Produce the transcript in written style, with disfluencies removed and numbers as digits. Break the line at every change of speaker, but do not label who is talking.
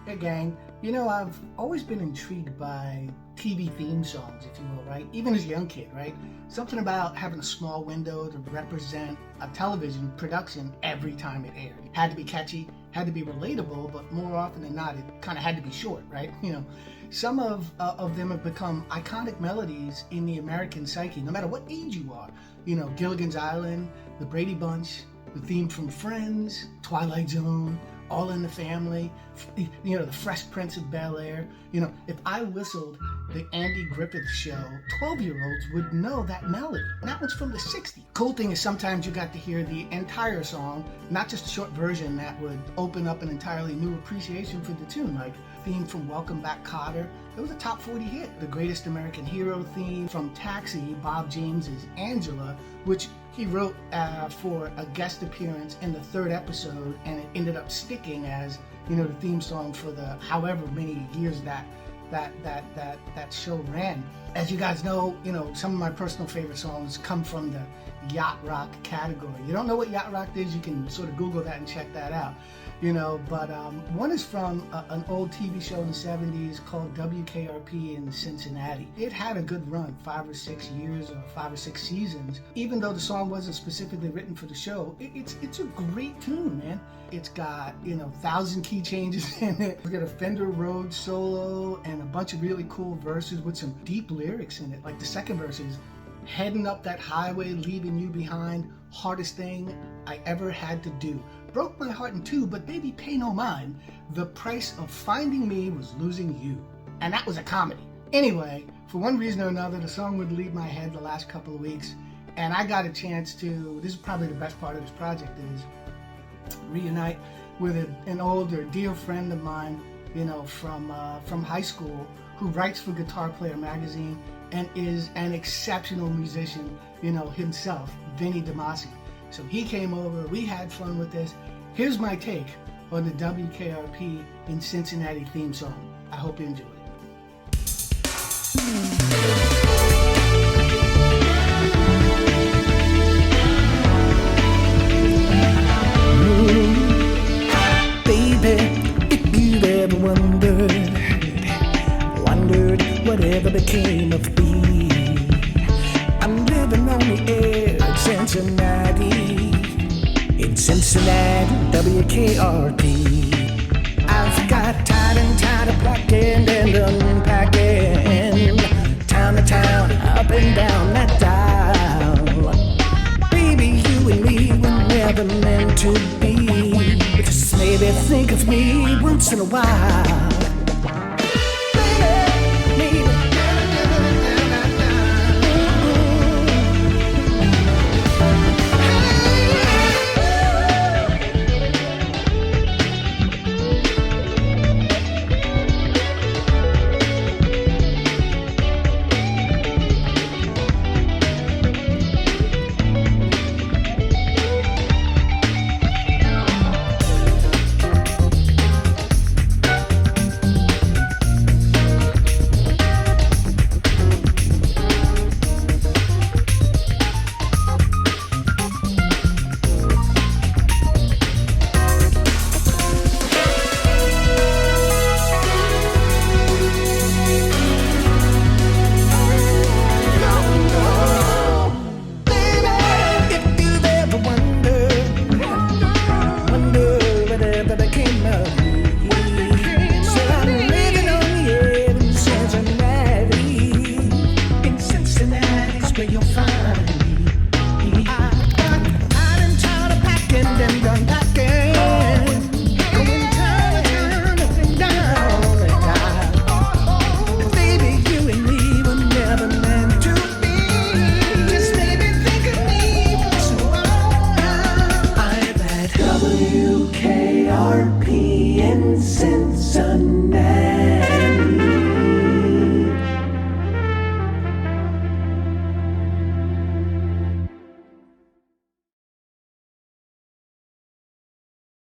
Hey gang, you know, I've always been intrigued by TV theme songs, if you will, right? Even as a young kid, right? Something about having a small window to represent a television production every time it aired. It had to be catchy, had to be relatable, but more often than not, it kind of had to be short, right? You know, some of them have become iconic melodies in the American psyche, no matter what age you are. You know, Gilligan's Island, The Brady Bunch, the theme from Friends, Twilight Zone, All in the Family, you know, The Fresh Prince of Bel-Air. You know, if I whistled the Andy Griffith Show, 12-year-olds would know that melody. And that one's from the 60s. Cool thing is sometimes you got to hear the entire song, not just a short version that would open up an entirely new appreciation for the tune, like theme from Welcome Back, Kotter. It was a top 40 hit. The Greatest American Hero theme from Taxi, Bob James's Angela, which he wrote for a guest appearance in the third episode, and it ended up sticking as, you know, the theme song for the however many years that show ran. As you guys know, you know, some of my personal favorite songs come from the yacht rock category. You don't know what yacht rock is, you can sort of Google that and check that out. You know, but one is from an old TV show in the 70s called WKRP in Cincinnati. It had a good run, 5 or 6 years or 5 or 6 seasons. Even though the song wasn't specifically written for the show, it's a great tune, man. It's got, you know, 1,000 key changes in it. We got a Fender Rhodes solo and a bunch of really cool verses with some deep lyrics in it. Like the second verse is, heading up that highway, leaving you behind, hardest thing I ever had to do. Broke my heart in two, but baby, pay no mind. The price of finding me was losing you. And that was a comedy. Anyway, for one reason or another, the song would leave my head the last couple of weeks, and I got a chance to, this is probably the best part of this project, is reunite with an older, dear friend of mine, you know, from high school, who writes for Guitar Player magazine and is an exceptional musician, you know, himself, Vinny DeMasi. So he came over, we had fun with this. Here's my take on the WKRP in Cincinnati theme song. I hope you enjoy it.
Baby, if you ever wondered whatever became of me, I'm living on the edge of Cincinnati, in Cincinnati, WKRP. I've got tired and tired of packing and unpacking, town to town, up and down that dial. Baby, you and me were never meant to be, but just maybe think of me once in a while.